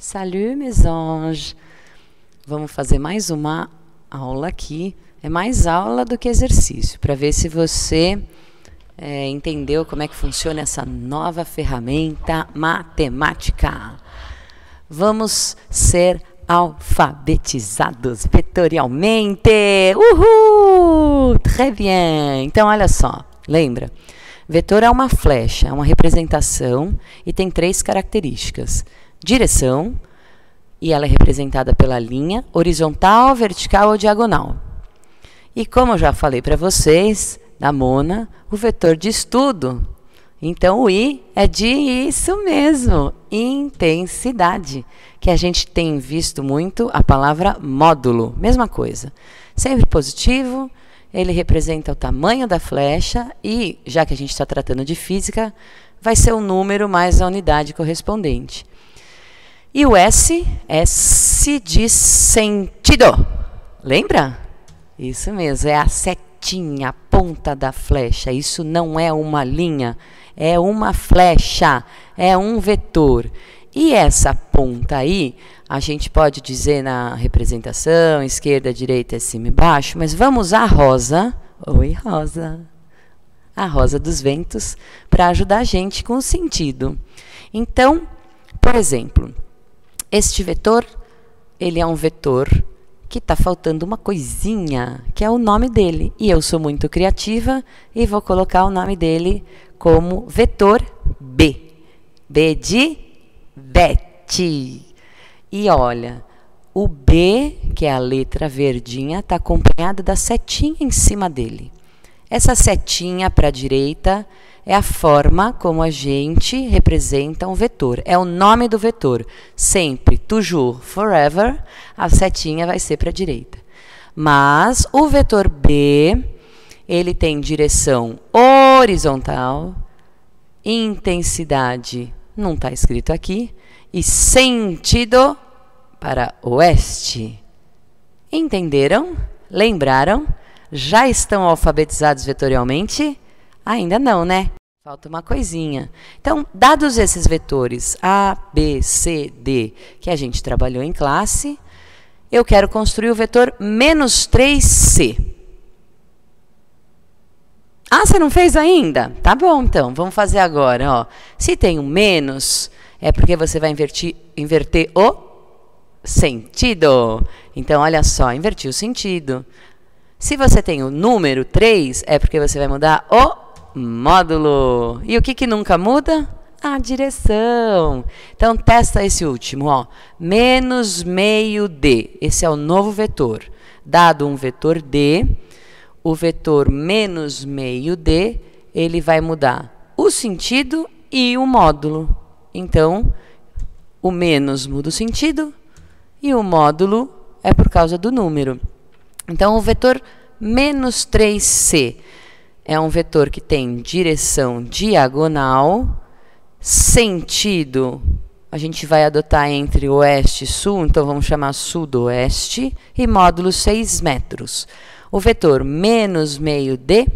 Salut, mes anges! Vamos fazer mais uma aula aqui. É mais aula do que exercício, para ver se você entendeu como é que funciona essa nova ferramenta matemática. Vamos ser alfabetizados vetorialmente. Uhul! Très bien! Então, olha só, lembra? Vetor é uma flecha, é uma representação e tem 3 características. Direção, e ela é representada pela linha horizontal, vertical ou diagonal. E como eu já falei para vocês, da Mona, o vetor de estudo. Então, o I é de isso mesmo, intensidade, que a gente tem visto muito a palavra módulo, mesma coisa. Sempre positivo, ele representa o tamanho da flecha e, já que a gente está tratando de física, vai ser o número mais a unidade correspondente. E o S de sentido. Lembra? Isso mesmo, é a setinha, a ponta da flecha. Isso não é uma linha, é uma flecha, é um vetor. E essa ponta aí, a gente pode dizer na representação, esquerda, direita, cima e baixo, mas vamos usar a rosa. Oi, rosa. A rosa dos ventos, para ajudar a gente com o sentido. Então, por exemplo, este vetor, ele é um vetor que está faltando uma coisinha, que é o nome dele. E eu sou muito criativa e vou colocar o nome dele como vetor B. B de Bete. E olha, o B, que é a letra verdinha, está acompanhada da setinha em cima dele. Essa setinha para a direita é a forma como a gente representa um vetor. É o nome do vetor. Sempre, toujours, forever, a setinha vai ser para a direita. Mas o vetor B, ele tem direção horizontal, intensidade, não está escrito aqui, e sentido para oeste. Entenderam? Lembraram? Já estão alfabetizados vetorialmente? Ainda não, né? Falta uma coisinha. Então, dados esses vetores A, B, C, D, que a gente trabalhou em classe, eu quero construir o vetor menos 3C. Ah, você não fez ainda? Tá bom, então. Vamos fazer agora. Ó. Se tem um menos, é porque você vai inverter o sentido. Então, olha só, inverti o sentido. Se você tem o número 3, é porque você vai mudar o módulo. E o que nunca muda? A direção. Então, testa esse último. Ó. Menos meio D. Esse é o novo vetor. Dado um vetor D, o vetor menos meio D, ele vai mudar o sentido e o módulo. Então, o menos muda o sentido e o módulo é por causa do número. Então, o vetor menos 3C é um vetor que tem direção diagonal, sentido, a gente vai adotar entre oeste e sul, então vamos chamar sudoeste, e módulo 6 metros. O vetor menos meio D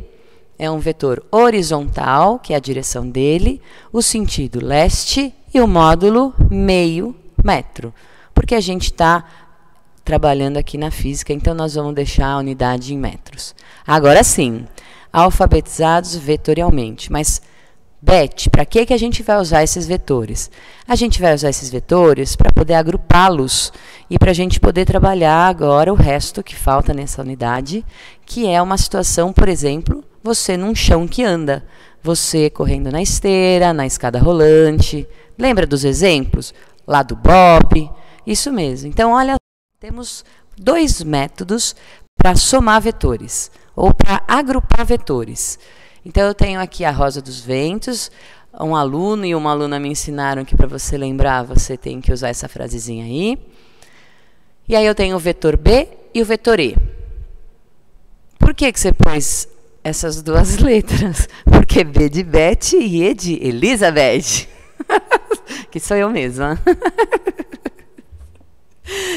é um vetor horizontal, que é a direção dele, o sentido leste e o módulo meio metro. Porque a gente está trabalhando aqui na física, então nós vamos deixar a unidade em metros. Agora sim, alfabetizados vetorialmente. Mas, Beth, para que a gente vai usar esses vetores? A gente vai usar esses vetores para poder agrupá-los e para a gente poder trabalhar agora o resto que falta nessa unidade, que é uma situação, por exemplo, você num chão que anda, você correndo na esteira, na escada rolante. Lembra dos exemplos? Lá do Bob, isso mesmo. Então, olha, temos 2 métodos para somar vetores, ou para agrupar vetores. Então, eu tenho aqui a rosa dos ventos, um aluno e uma aluna me ensinaram que para você lembrar, você tem que usar essa frasezinha aí. E aí eu tenho o vetor B e o vetor E. Por que você pôs essas 2 letras? Porque B de Beth e E de Elizabeth. Que sou eu mesma.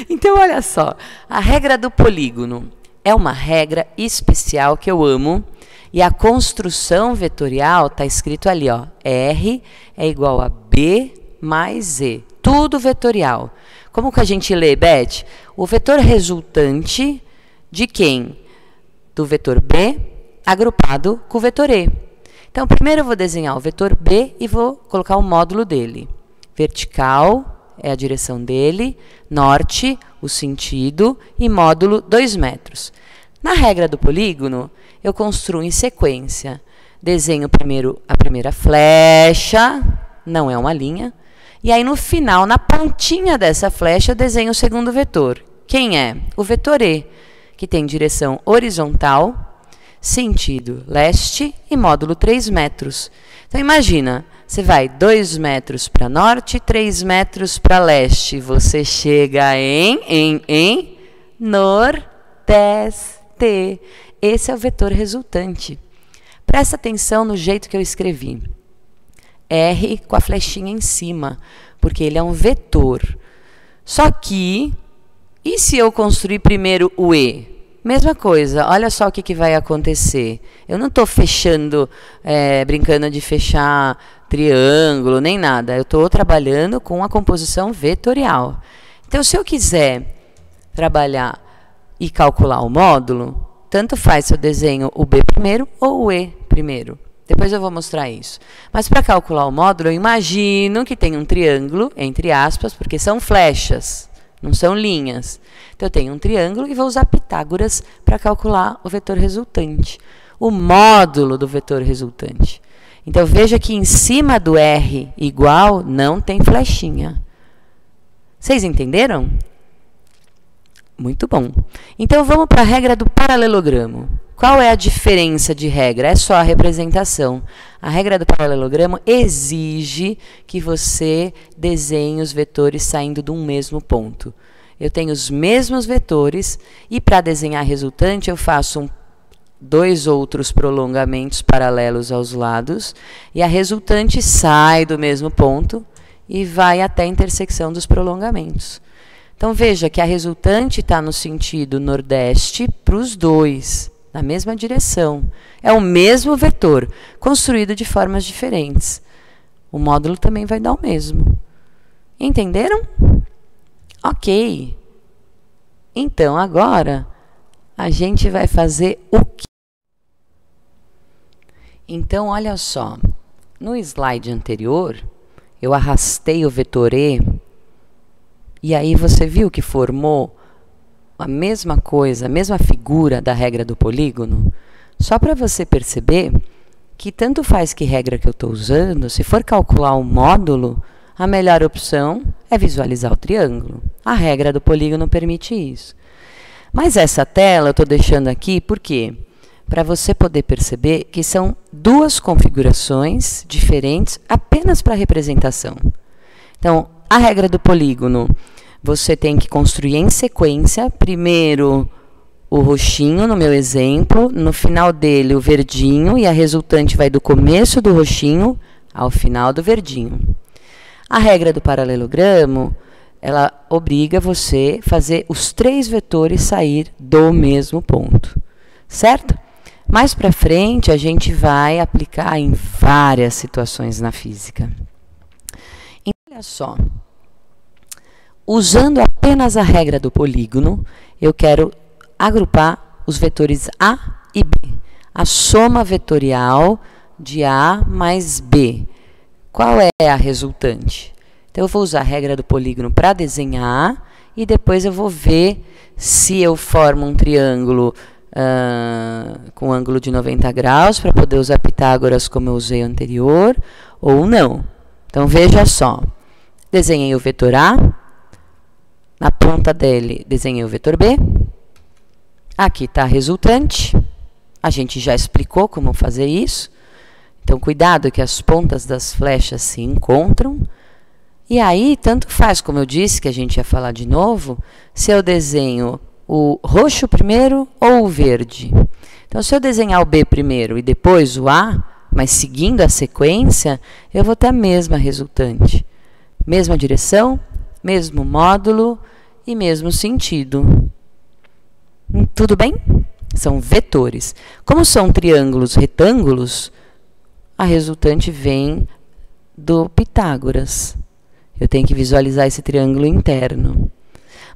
Então, olha só, a regra do polígono é uma regra especial que eu amo, e a construção vetorial está escrito ali, ó, R é igual a B mais E. Tudo vetorial. Como que a gente lê, Beth? O vetor resultante de quem? Do vetor B agrupado com o vetor E. Então, primeiro eu vou desenhar o vetor B e vou colocar o módulo dele. Vertical é a direção dele, norte, o sentido, e módulo 2 metros. Na regra do polígono, eu construo em sequência. Desenho primeiro a primeira flecha, não é uma linha, e aí no final, na pontinha dessa flecha, eu desenho o segundo vetor. Quem é? O vetor E, que tem direção horizontal, sentido leste e módulo 3 metros. Então, imagina, você vai 2 metros para norte, 3 metros para leste. Você chega em nordeste. Esse é o vetor resultante. Presta atenção no jeito que eu escrevi. R com a flechinha em cima, porque ele é um vetor. Só que, e se eu construir primeiro o E? Mesma coisa, olha só o que vai acontecer. Eu não estou fechando, brincando de fechar triângulo, nem nada. Eu estou trabalhando com a composição vetorial. Então, se eu quiser trabalhar e calcular o módulo, tanto faz se eu desenho o B primeiro ou o E primeiro. Depois eu vou mostrar isso. Mas para calcular o módulo, eu imagino que tem um triângulo, entre aspas, porque são flechas, não são linhas. Então, eu tenho um triângulo e vou usar Pitágoras para calcular o vetor resultante. O módulo do vetor resultante. Então, veja que em cima do R igual não tem flechinha. Vocês entenderam? Muito bom. Então, vamos para a regra do paralelogramo. Qual é a diferença de regra? É só a representação. A regra do paralelogramo exige que você desenhe os vetores saindo de um mesmo ponto. Eu tenho os mesmos vetores e, para desenhar a resultante, eu faço dois outros prolongamentos paralelos aos lados e a resultante sai do mesmo ponto e vai até a intersecção dos prolongamentos. Então, veja que a resultante está no sentido nordeste para os dois, na mesma direção. É o mesmo vetor, construído de formas diferentes. O módulo também vai dar o mesmo. Entenderam? Ok. Então, agora, a gente vai fazer o quê? Então, olha só. No slide anterior, eu arrastei o vetor E, e aí você viu que formou a mesma coisa, a mesma figura da regra do polígono? Só para você perceber que tanto faz que regra que eu estou usando, se for calcular um módulo, a melhor opção é visualizar o triângulo. A regra do polígono permite isso. Mas essa tela eu estou deixando aqui por quê? Para você poder perceber que são duas configurações diferentes apenas para representação. Então, a regra do polígono, você tem que construir em sequência, primeiro o roxinho, no meu exemplo, no final dele o verdinho, e a resultante vai do começo do roxinho ao final do verdinho. A regra do paralelogramo, ela obriga você a fazer os três vetores sair do mesmo ponto, certo? Mais para frente, a gente vai aplicar em várias situações na física. Então, olha só. Usando apenas a regra do polígono, eu quero agrupar os vetores A e B. A soma vetorial de A mais B. Qual é a resultante? Então, eu vou usar a regra do polígono para desenhar e depois eu vou ver se eu formo um triângulo com ângulo de 90 graus para poder usar Pitágoras como eu usei anterior ou não. Então, veja só. Desenhei o vetor A. Na ponta dele, desenhei o vetor B. Aqui está a resultante. A gente já explicou como fazer isso. Então, cuidado que as pontas das flechas se encontram. E aí, tanto faz, como eu disse, que a gente ia falar de novo, se eu desenho o roxo primeiro ou o verde. Então, se eu desenhar o B primeiro e depois o A, mas seguindo a sequência, eu vou ter a mesma resultante. Mesma direção, mesmo módulo e mesmo sentido. Tudo bem? São vetores. Como são triângulos retângulos, a resultante vem do Pitágoras. Eu tenho que visualizar esse triângulo interno.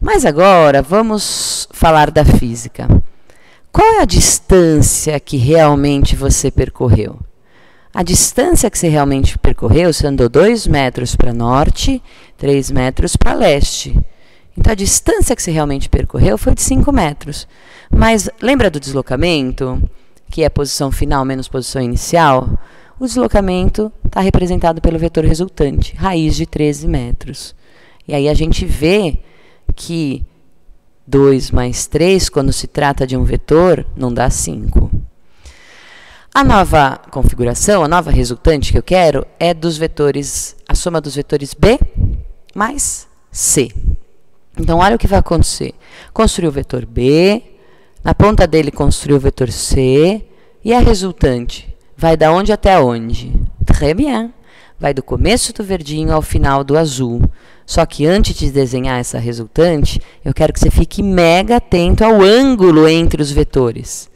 Mas agora vamos falar da física. Qual é a distância que realmente você percorreu? A distância que você realmente percorreu, você andou 2 metros para norte, 3 metros para leste. Então, a distância que você realmente percorreu foi de 5 metros. Mas lembra do deslocamento, que é posição final menos posição inicial? O deslocamento está representado pelo vetor resultante, raiz de 13 metros. E aí a gente vê que 2 mais 3, quando se trata de um vetor, não dá 5. A nova configuração, a nova resultante que eu quero é dos vetores, a soma dos vetores B mais C. Então, olha o que vai acontecer. Construir o vetor B, na ponta dele construir o vetor C, e a resultante vai da onde até onde? Très bien. Vai do começo do verdinho ao final do azul. Só que antes de desenhar essa resultante, eu quero que você fique mega atento ao ângulo entre os vetores.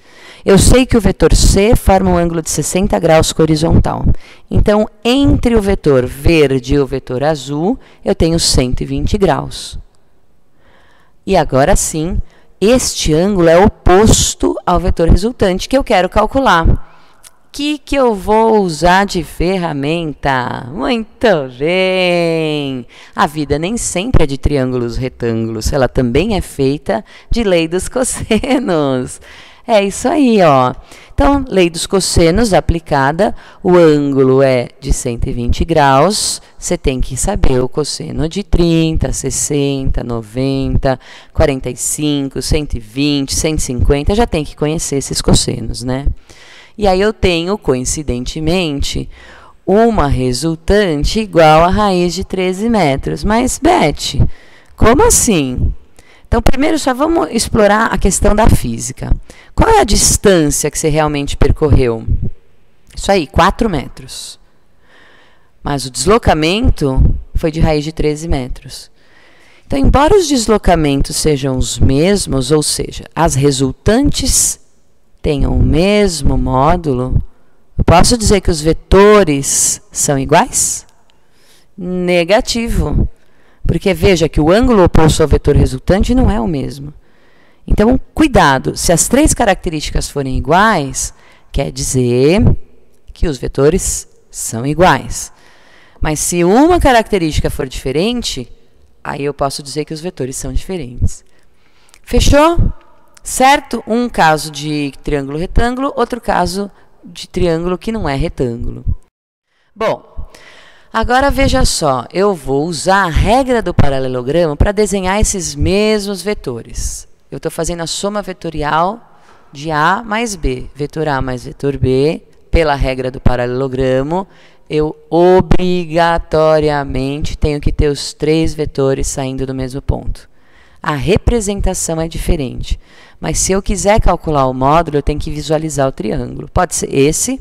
Eu sei que o vetor C forma um ângulo de 60 graus com horizontal. Então, entre o vetor verde e o vetor azul, eu tenho 120 graus. E agora sim, este ângulo é oposto ao vetor resultante que eu quero calcular. O que eu vou usar de ferramenta? Muito bem! A vida nem sempre é de triângulos retângulos, ela também é feita de lei dos cossenos. É isso aí, ó. Então, lei dos cossenos aplicada, o ângulo é de 120 graus, você tem que saber o cosseno de 30, 60, 90, 45, 120, 150, já tem que conhecer esses cossenos, né? E aí eu tenho, coincidentemente, uma resultante igual a raiz de 13 metros. Mas, Beth, como assim? Então, primeiro só vamos explorar a questão da física. Qual é a distância que você realmente percorreu? Isso aí, 4 metros. Mas o deslocamento foi de raiz de 13 metros. Então, embora os deslocamentos sejam os mesmos, ou seja, as resultantes tenham o mesmo módulo, eu posso dizer que os vetores são iguais? Negativo. Porque veja que o ângulo oposto ao vetor resultante não é o mesmo. Então, cuidado, se as 3 características forem iguais, quer dizer que os vetores são iguais. Mas se uma característica for diferente, aí eu posso dizer que os vetores são diferentes. Fechou? Certo? Um caso de triângulo retângulo, outro caso de triângulo que não é retângulo. Bom, agora veja só, eu vou usar a regra do paralelogramo para desenhar esses mesmos vetores. Eu estou fazendo a soma vetorial de A mais B. Vetor A mais vetor B, pela regra do paralelogramo, eu obrigatoriamente tenho que ter os 3 vetores saindo do mesmo ponto. A representação é diferente, mas se eu quiser calcular o módulo, eu tenho que visualizar o triângulo. Pode ser esse,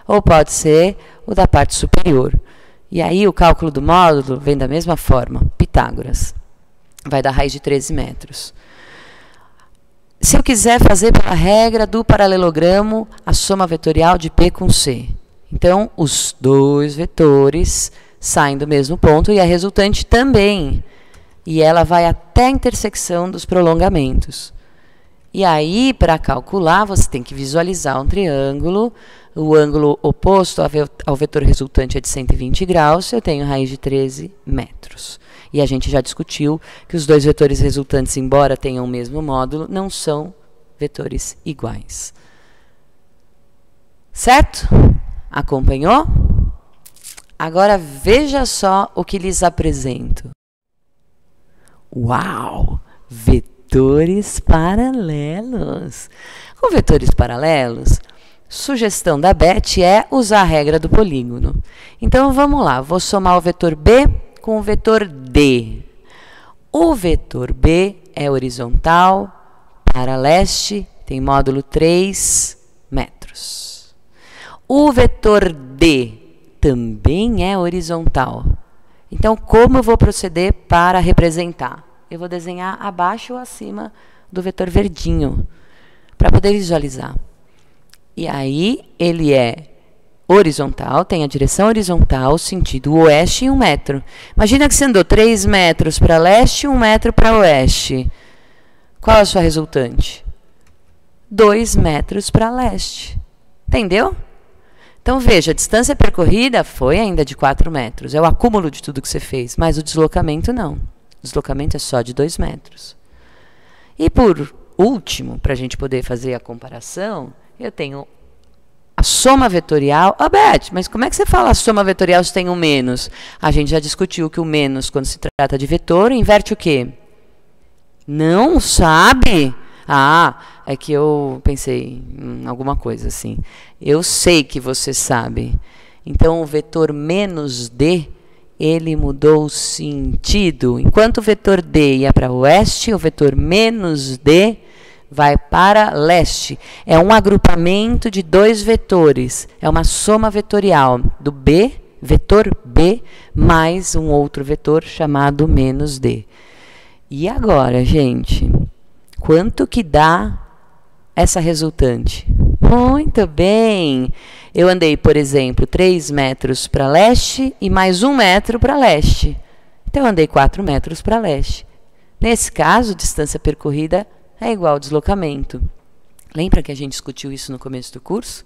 ou pode ser o da parte superior. E aí o cálculo do módulo vem da mesma forma, Pitágoras. Vai dar raiz de 13 metros. Se eu quiser fazer pela regra do paralelogramo, a soma vetorial de P com C. Então, os 2 vetores saem do mesmo ponto e a resultante também. E ela vai até a intersecção dos prolongamentos. E aí, para calcular, você tem que visualizar um triângulo. O ângulo oposto ao vetor resultante é de 120 graus, eu tenho raiz de 13 metros. E a gente já discutiu que os 2 vetores resultantes, embora tenham o mesmo módulo, não são vetores iguais. Certo? Acompanhou? Agora veja só o que lhes apresento. Uau! Vetores paralelos. Com vetores paralelos, sugestão da Beth é usar a regra do polígono. Então, vamos lá. Vou somar o vetor B com o vetor D. O vetor B é horizontal, para leste, tem módulo 3 metros. O vetor D também é horizontal. Então, como eu vou proceder para representar? Eu vou desenhar abaixo ou acima do vetor verdinho, para poder visualizar. E aí, ele é horizontal, tem a direção horizontal, sentido oeste em 1 metro. Imagina que você andou 3 metros para leste e 1 metro para oeste. Qual a sua resultante? 2 metros para leste. Entendeu? Então, veja, a distância percorrida foi ainda de 4 metros. É o acúmulo de tudo que você fez, mas o deslocamento não. O deslocamento é só de 2 metros. E por último, para a gente poder fazer a comparação, eu tenho a soma vetorial. Beth, mas como é que você fala a soma vetorial se tem um menos? A gente já discutiu que o menos, quando se trata de vetor, inverte o quê? Não sabe? É que eu pensei em alguma coisa assim. Eu sei que você sabe. Então, o vetor menos D, ele mudou o sentido. Enquanto o vetor D ia para oeste, o vetor menos D vai para leste. É um agrupamento de 2 vetores. É uma soma vetorial do B, vetor B, mais um outro vetor chamado menos D. E agora, gente, quanto que dá essa resultante? Muito bem! Eu andei, por exemplo, 3 metros para leste e mais 1 metro para leste. Então, eu andei 4 metros para leste. Nesse caso, distância percorrida é igual ao deslocamento. Lembra que a gente discutiu isso no começo do curso?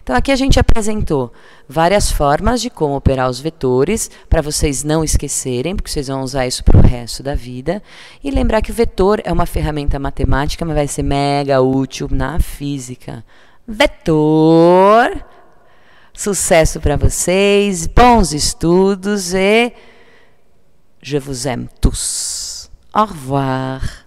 Então, aqui a gente apresentou várias formas de como operar os vetores, para vocês não esquecerem, porque vocês vão usar isso para o resto da vida. E lembrar que o vetor é uma ferramenta matemática, mas vai ser mega útil na física. Vetor! Sucesso para vocês, bons estudos e je vous aime tous. Au revoir!